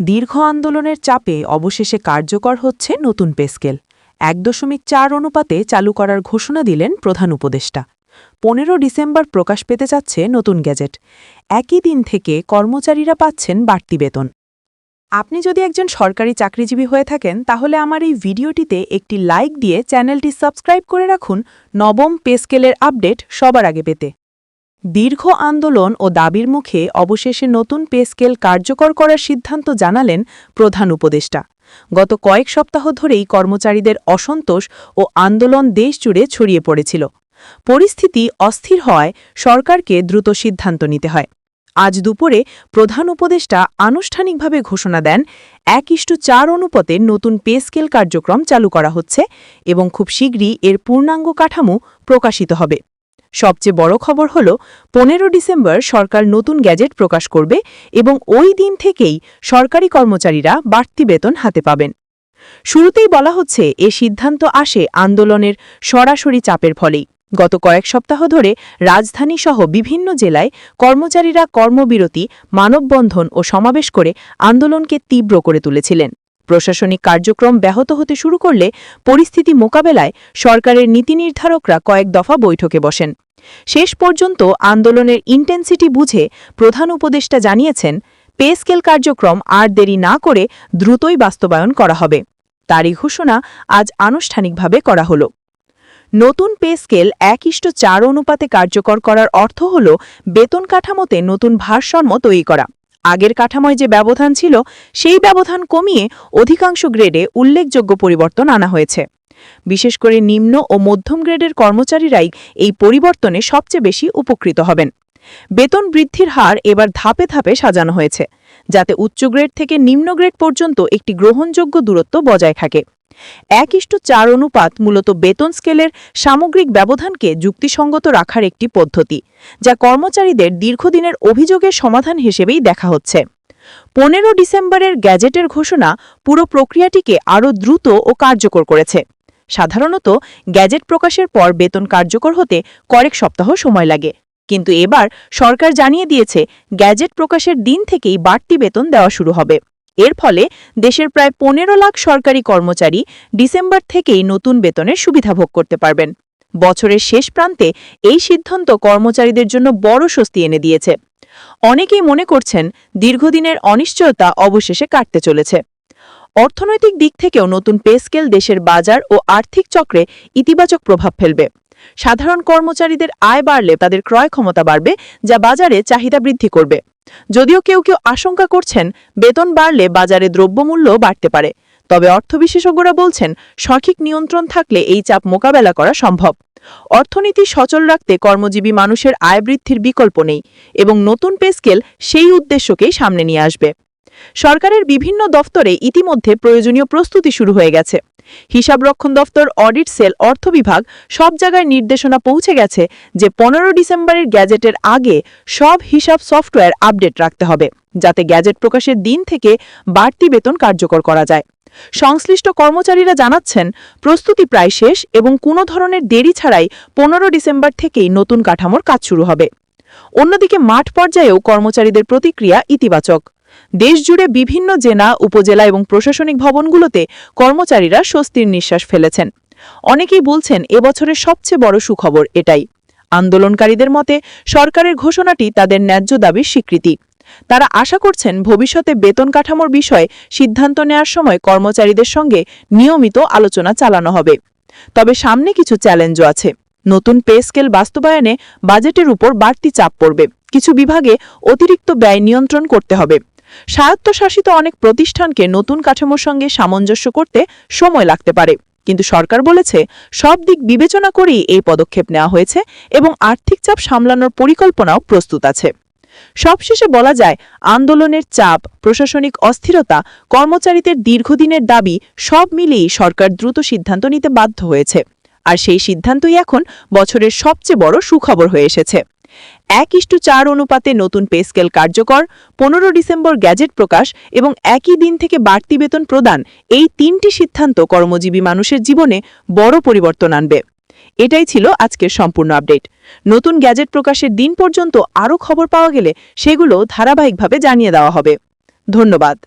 দীর্ঘ আন্দোলনের চাপে অবশেষে কার্যকর হচ্ছে নতুন পে স্কেল ১.৪ অনুপাতে চালু করার ঘোষণা দিলেন প্রধান উপদেষ্টা। ১৫ ডিসেম্বর প্রকাশ পেতে যাচ্ছে নতুন গ্যাজেট। একই দিন থেকে কর্মচারীরা পাচ্ছেন বাড়তি বেতন। আপনি যদি একজন সরকারি চাকরিজীবী হয়ে থাকেন তাহলে আমার এই ভিডিওটিতে একটি লাইক দিয়ে চ্যানেলটি সাবস্ক্রাইব করে রাখুন নবম পে স্কেলের আপডেট সবার আগে পেতে। দীর্ঘ আন্দোলন ও দাবির মুখে অবশেষে নতুন পে স্কেল কার্যকর করার সিদ্ধান্ত জানালেন প্রধান উপদেষ্টা। গত কয়েক সপ্তাহ ধরেই কর্মচারীদের অসন্তোষ ও আন্দোলন দেশজুড়ে ছড়িয়ে পড়েছিল। পরিস্থিতি অস্থির হওয়ায় সরকারকে দ্রুত সিদ্ধান্ত নিতে হয়। আজ দুপুরে প্রধান উপদেষ্টা আনুষ্ঠানিকভাবে ঘোষণা দেন ১:৪ অনুপাতে নতুন পে স্কেল কার্যক্রম চালু করা হচ্ছে এবং খুব শীঘ্রই এর পূর্ণাঙ্গ কাঠামো প্রকাশিত হবে। সবচেয়ে বড় খবর হল ১৫ ডিসেম্বর সরকার নতুন গ্যাজেট প্রকাশ করবে এবং ওই দিন থেকেই সরকারি কর্মচারীরা বাড়তি বেতন হাতে পাবেন। শুরুতেই বলা হচ্ছে এ সিদ্ধান্ত আসে আন্দোলনের সরাসরি চাপের ফলেই। গত কয়েক সপ্তাহ ধরে রাজধানীসহ বিভিন্ন জেলায় কর্মচারীরা কর্মবিরতি, মানববন্ধন ও সমাবেশ করে আন্দোলনকে তীব্র করে তুলেছিলেন। প্রশাসনিক কার্যক্রম ব্যাহত হতে শুরু করলে পরিস্থিতি মোকাবেলায় সরকারের নীতি নির্ধারকরা কয়েক দফা বৈঠকে বসেন। শেষ পর্যন্ত আন্দোলনের ইন্টেন্সিটি বুঝে প্রধান উপদেষ্টা জানিয়েছেন পে স্কেল কার্যক্রম আর দেরি না করে দ্রুতই বাস্তবায়ন করা হবে। তারই ঘোষণা আজ আনুষ্ঠানিকভাবে করা হল। নতুন পে স্কেল ১:৪ অনুপাতে কার্যকর করার অর্থ হল বেতন কাঠামোতে নতুন ভারসাম্য তৈরি করা। আগের কাঠামোয় যে ব্যবধান ছিল সেই ব্যবধান কমিয়ে অধিকাংশ গ্রেডে উল্লেখযোগ্য পরিবর্তন আনা হয়েছে। বিশেষ করে নিম্ন ও মধ্যম গ্রেডের কর্মচারীরাই এই পরিবর্তনে সবচেয়ে বেশি উপকৃত হবেন। বেতন বৃদ্ধির হার এবার ধাপে ধাপে সাজানো হয়েছে, যাতে উচ্চ গ্রেড থেকে নিম্ন গ্রেড পর্যন্ত একটি গ্রহণযোগ্য দূরত্ব বজায় থাকে। ১:৪ অনুপাত মূলত বেতন স্কেলের সামগ্রিক ব্যবধানকে যুক্তিসঙ্গত রাখার একটি পদ্ধতি, যা কর্মচারীদের দীর্ঘদিনের অভিযোগের সমাধান হিসেবেই দেখা হচ্ছে। ১৫ ডিসেম্বরের গ্যাজেটের ঘোষণা পুরো প্রক্রিয়াটিকে আরও দ্রুত ও কার্যকর করেছে। সাধারণত গ্যাজেট প্রকাশের পর বেতন কার্যকর হতে কয়েক সপ্তাহ সময় লাগে, কিন্তু এবার সরকার জানিয়ে দিয়েছে গ্যাজেট প্রকাশের দিন থেকেই বাড়তি বেতন দেওয়া শুরু হবে। এর ফলে দেশের প্রায় ১৫ লাখ সরকারি কর্মচারী ডিসেম্বর থেকেই নতুন বেতনের সুবিধা ভোগ করতে পারবেন। বছরের শেষ প্রান্তে এই সিদ্ধান্ত কর্মচারীদের জন্য বড় স্বস্তি এনে দিয়েছে। অনেকেই মনে করছেন দীর্ঘদিনের অনিশ্চয়তা অবশেষে কাটতে চলেছে। অর্থনৈতিক দিক থেকেও নতুন পে স্কেল দেশের বাজার ও আর্থিক চক্রে ইতিবাচক প্রভাব ফেলবে। সাধারণ কর্মচারীদের আয় বাড়লে তাদের ক্রয় ক্ষমতা বাড়বে, যা বাজারে চাহিদা বৃদ্ধি করবে। যদিও কেউ কেউ আশঙ্কা করছেন বেতন বাড়লে বাজারে দ্রব্যমূল্য বাড়তে পারে, তবে অর্থ বিশেষজ্ঞরা বলছেন সঠিক নিয়ন্ত্রণ থাকলে এই চাপ মোকাবেলা করা সম্ভব। অর্থনীতি সচল রাখতে কর্মজীবী মানুষের আয় বৃদ্ধির বিকল্প নেই এবং নতুন পে স্কেল সেই উদ্দেশ্যকেই সামনে নিয়ে আসবে। সরকারের বিভিন্ন দফতরে ইতিমধ্যে প্রয়োজনীয় প্রস্তুতি শুরু হয়ে গেছে। হিসাবরক্ষণ দফতর, অডিট সেল, অর্থ বিভাগ সব জায়গায় নির্দেশনা পৌঁছে গেছে যে ১৫ ডিসেম্বরের গ্যাজেটের আগে সব হিসাব সফটওয়্যার আপডেট রাখতে হবে, যাতে গ্যাজেট প্রকাশের দিন থেকে বাড়তি বেতন কার্যকর করা যায়। সংশ্লিষ্ট কর্মচারীরা জানাচ্ছেন প্রস্তুতি প্রায় শেষ এবং কোনো ধরনের দেরি ছাড়াই ১৫ ডিসেম্বর থেকেই নতুন কাঠামোর কাজ শুরু হবে। অন্যদিকে মাঠ পর্যায়েও কর্মচারীদের প্রতিক্রিয়া ইতিবাচক। দেশজুড়ে বিভিন্ন জেলা, উপজেলা এবং প্রশাসনিক ভবনগুলোতে কর্মচারীরা স্বস্তির নিঃশ্বাস ফেলেছেন। অনেকেই বলছেন এবছরের সবচেয়ে বড় সুখবর এটাই। আন্দোলনকারীদের মতে সরকারের ঘোষণাটি তাদের ন্যায্য দাবির স্বীকৃতি। তারা আশা করছেন ভবিষ্যতে বেতন কাঠামোর বিষয়ে সিদ্ধান্ত নেওয়ার সময় কর্মচারীদের সঙ্গে নিয়মিত আলোচনা চালানো হবে। তবে সামনে কিছু চ্যালেঞ্জও আছে। নতুন পে স্কেল বাস্তবায়নে বাজেটের উপর বাড়তি চাপ পড়বে। কিছু বিভাগে অতিরিক্ত ব্যয় নিয়ন্ত্রণ করতে হবে। স্বায়ত্তশাসিত অনেক প্রতিষ্ঠানকে নতুন কাঠামোর সঙ্গে সামঞ্জস্য করতে সময় লাগতে পারে, কিন্তু সরকার বলেছে সব দিক বিবেচনা করেই এই পদক্ষেপ নেওয়া হয়েছে এবং আর্থিক চাপ সামলানোর পরিকল্পনাও প্রস্তুত আছে। সবশেষে বলা যায় আন্দোলনের চাপ, প্রশাসনিক অস্থিরতা, কর্মচারীদের দীর্ঘদিনের দাবি সব মিলিয়েই সরকার দ্রুত সিদ্ধান্ত নিতে বাধ্য হয়েছে। আর সেই সিদ্ধান্তই এখন বছরের সবচেয়ে বড় সুখবর হয়ে এসেছে। ১:৪ অনুপাতে নতুন পে স্কেল কার্যকর, ১৫ ডিসেম্বর গ্যাজেট প্রকাশ এবং একই দিন থেকে বাড়তি বেতন প্রদান, এই তিনটি সিদ্ধান্ত কর্মজীবী মানুষের জীবনে বড় পরিবর্তন আনবে। এটাই ছিল আজকের সম্পূর্ণ আপডেট। নতুন গ্যাজেট প্রকাশের দিন পর্যন্ত আরও খবর পাওয়া গেলে সেগুলো ধারাবাহিকভাবে জানিয়ে দেওয়া হবে। ধন্যবাদ।